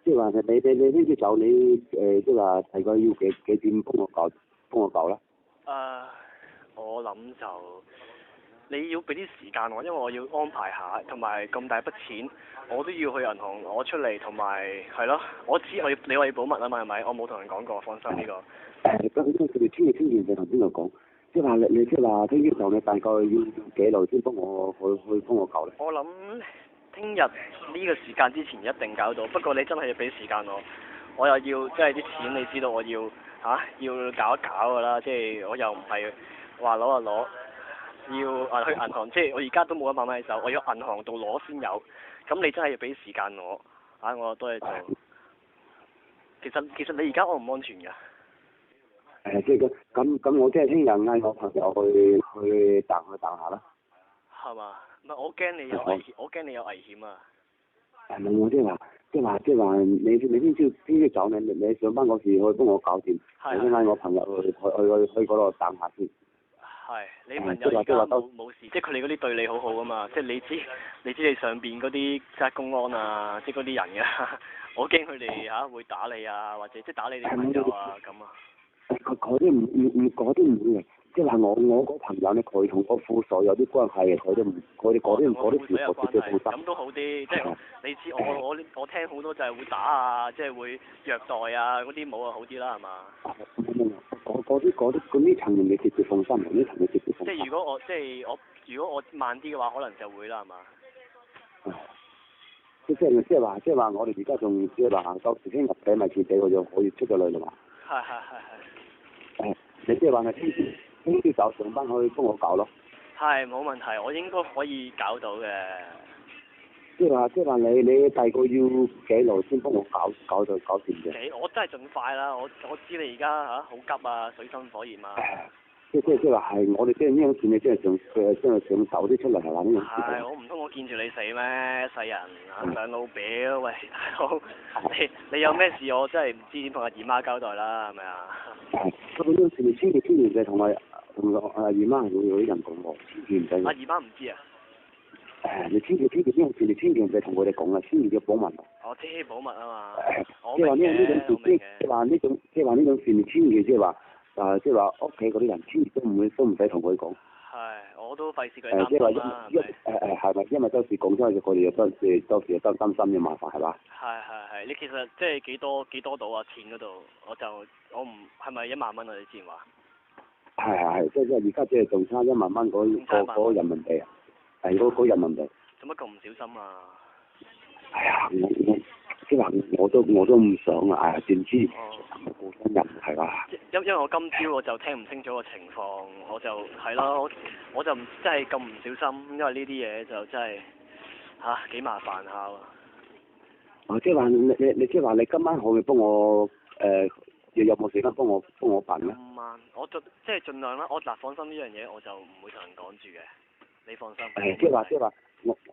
即係話你呢啲酒你即係話大概要幾點幫我搞啦？我諗就你要俾啲時間我，因為我要安排下，同埋咁大筆錢，我都要去銀行攞出嚟，同埋係咯，我知你話要保密啊嘛，係咪？我冇同人講過，放心呢個。咁佢哋千就同邊度講？即係話你即係話聽朝就你大概要幾耐先幫我去幫我搞咧？我諗聽日呢個時間之前一定搞到，不過你真係要俾時間我又要即係啲錢你知道我要要搞一搞㗎啦，即係我又唔係話攞就攞。要去銀行，即係我而家都冇1萬蚊喺手，我要銀行度攞先有。咁你真係要俾時間我，我多嘢做。其實你而家安唔安全㗎？即係咁我即係聽日嗌我朋友去搭下啦。係嘛？唔係我驚你有危險，我驚你有危險啊！冇我即係話你聽朝走你上班嗰時去幫我搞掂，我先嗌我朋友去嗰度搭下先。係，你朋友而家冇事，即係佢哋嗰啲對你好好啊嘛，即係你知你上邊嗰啲即係公安啊，即係嗰啲人㗎，我驚佢哋會打你啊，或者即係打你哋朋友啊咁啊。嗰啲唔會嘅，即係話我個朋友咧，佢同個副所有啲關係嘅，佢啲嗰啲條款都負責。咁都好啲，即係你知我聽好多就係會打啊，即係會虐待啊，嗰啲冇啊好啲啦係嘛？嗰啲層面你直接放心，呢層你直接放心。即係如果我慢啲嘅話，可能就會啦係嘛？即係話我哋而家仲即係話到時先入俾埋錢俾我就可以出咗嚟啦嘛。係。你即係話係聽朝早上班可以幫我搞咯。係冇問題，我應該可以搞到嘅。即係話你大概要幾耐先幫我搞掂嘅？我真係盡快啦！我知你而家好急啊，水深火熱嘛。即係話係我哋即係呢種錢，你即係想走啲出嚟係嘛？呢種錢。我唔通我見住你死咩？世人上老表，喂大佬，你有咩事我真係唔知點同阿姨媽交代啦，係咪啊？嗰種錢你千祈就同阿姨媽會有啲人講喎，千祈唔使。阿姨媽唔知啊？你千祈呢種事你千祈唔使同佢哋講啊，千祈要保密。我知保密啊嘛。即係話呢種事，即係話呢種事，你千祈即係話即係話屋企嗰啲人千祈都唔使同佢講。我都費事佢擔心啦。係咪？因為到時講出去，佢哋又到時又擔心嘅麻煩係嘛？係，你其實即係幾多到啊？錢嗰度，我唔係咪1萬蚊啊？你之前話？係，即係而家即係仲差1萬蚊嗰人民幣啊！嗰人民幣。做乜咁唔小心啊？我即係話我都唔想啊！點知過生人係嘛？因為我今朝我就聽唔清楚個情況，我就係咯，我就唔真係咁唔小心，因為呢啲嘢就真係幾麻煩下喎。即係話你即係話你今晚可唔可以幫我有冇時間幫我辦咧？今晚我即係盡量啦，放心呢樣嘢我就唔會同人講住嘅，你放心。即係話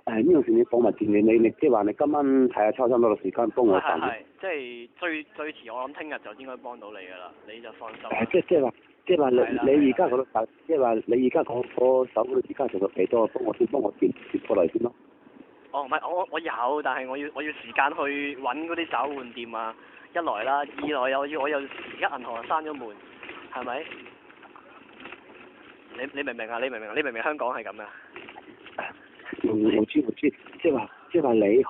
我呢樣事你保密住你即係話你今晚睇下抽唔到時間幫我辦。即係最遲我諗聽日就應該幫到你㗎啦，你就放心。即係話你而家嗰度即係話你而家嗰手嗰度而家做到幾多？幫我接過嚟先咯。唔係我有，但係我要時間去揾嗰啲找換店啊，一來啦，二來我又而家銀行又閂咗門，係咪？你明唔明啊？你明唔明香港係咁啊？我知，即係話你去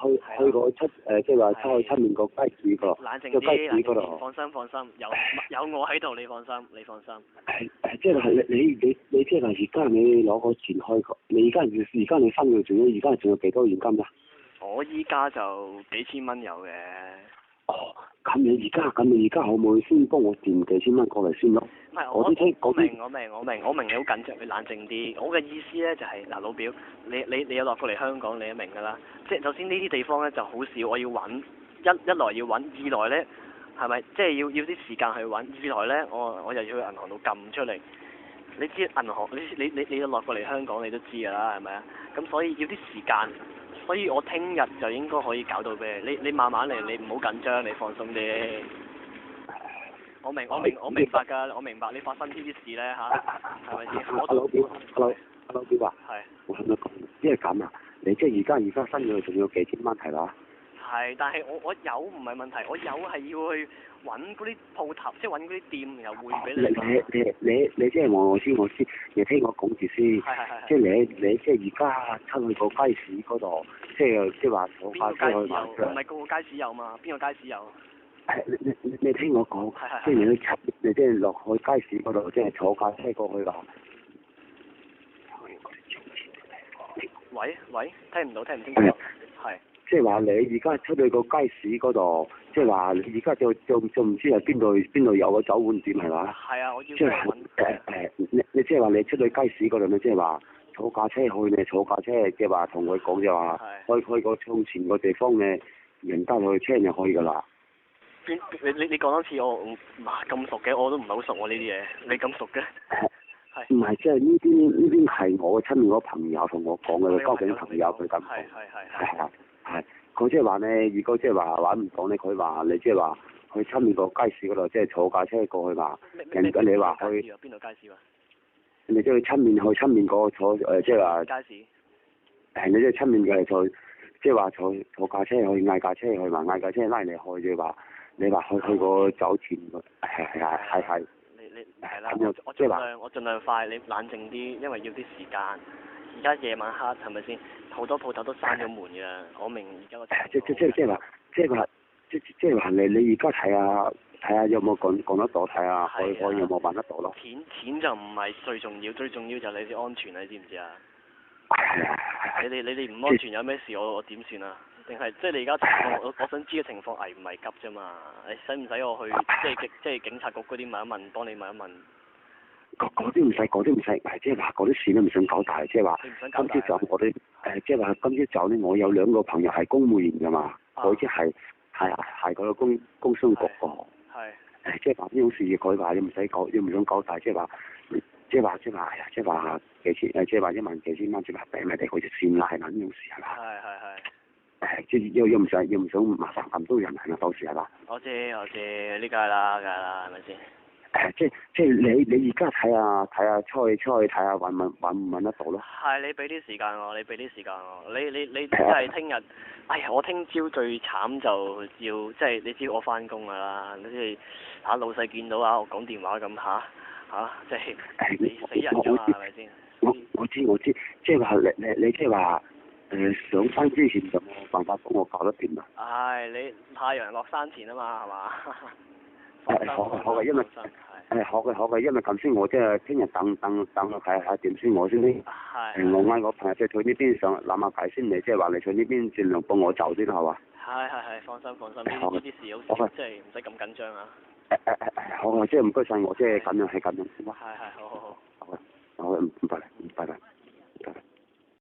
嗰即係話出面個街市嗰度，冷靜啲，嗰度。放心，有我喺度，你放心。即係話你即係話而家你攞個錢開，你而家你分嘅仲有幾多現金啊？我依家就幾千蚊有嘅。咁你而家可唔可以先幫我墊幾千蚊過嚟先咯？唔係我明你好緊張，你冷靜啲。我嘅意思咧就係老表，你有落過嚟香港，你都明㗎啦。即係首先呢啲地方咧就好少，我要揾一來要揾，二來咧係咪即係要啲時間去揾？二來咧我又要去銀行度撳出嚟。你知銀行你有落過嚟香港，你都知㗎啦，係咪啊？咁所以要啲時間。所以我聽日就應該可以搞到俾你，你慢慢嚟，你唔好緊張，你放心啲。我明白㗎，我明白你發生呢啲事咧係咪先？阿老表啊，係。我係咪講？即係咁啊？你即係而家新嘅仲要幾千蚊係嘛？係，但係我有唔係問題，我有係要去揾嗰啲鋪頭，即係揾嗰啲店，然後匯俾你。你即係我知，你聽我講住先。係。即係你即係而家出去個街市嗰度，即係話坐架車去買。唔係個個街市有嘛？邊個街市有？你聽我講，即係你即係落去街市嗰度，即係坐架車過去㗎。喂，聽唔清楚。係。即係話你而家出去個街市嗰度，即係話你而家就唔知係邊度有個酒碗店係嘛？係啊，我要即係你即係話你出去街市嗰度咧，即係話坐架車去你坐架車，即係話同佢講就話去個窗前個地方咧，人家去車就可以㗎啦。你講多次我咁熟嘅，我都唔係好熟喎呢啲嘢，你咁熟嘅？唔係，即係呢邊係我親面嗰個朋友同我講嘅，交警朋友佢咁講。係，佢即係話咧，如果即係話揾唔到咧，佢話你即係話去出面個街市嗰度，即係坐架車過去嘛。人哋你話去邊度街市啊？你即係出面嗰個坐即係話。街市。你即係出面嘅坐，即係話坐架車去嗌架車去嘛，嗌架車拉你去即係話，你話去個酒店係。你係啦，我盡量快，你冷靜啲，因為要啲時間。而家夜晚黑係咪先？好多鋪頭都閂咗門㗎，我明而家個情況。即係話你而家睇下有冇講得到，睇下可以有冇辦得到咯。錢就唔係最重要，最重要就係你啲安全，你知唔知啊？你哋唔安全有咩事我點算啊？定係即係你而家情況，我想知嘅情況危唔危急啫嘛？你使唔使我去即係警察局嗰啲問一問，幫你問一問？嗰啲唔使，即係話嗰啲事都唔想搞大，即係話今朝早我哋即係話今朝早咧，我有兩個朋友係公務員㗎嘛，佢即係嗰個工商局個。係。即係話呢種事，佢話你唔使搞，你唔想搞大，即係話幾千，即係話1萬幾千蚊，即係話俾咪哋佢就算啦，係嘛呢種事係嘛？係。即係又唔想麻煩咁多人係嘛？到時係嘛？我知，呢梗係啦，係咪先？即係你而家睇下出去睇下揾唔揾得到咯？係，你俾啲時間我，你真係聽日，哎呀，我聽朝最慘就要即係你知我翻工㗎啦，即係老細見到我講電話咁即係你死人㗎嘛係咪先？我知，即係話你即係話上班之前就冇辦法幫我搞得掂啊？係，你太陽落山前啊嘛係嘛？好嘅，因為好嘅，因為咁先我即係聽日等我睇下點先，我先啲。我嗌我朋友即係去呢邊想諗下計先，你即係話你去呢邊盡量幫我走先係嘛？係，放心，呢啲事好即係唔使咁緊張啊。好啊，即係唔該晒我，即係咁樣係咁樣。係，好。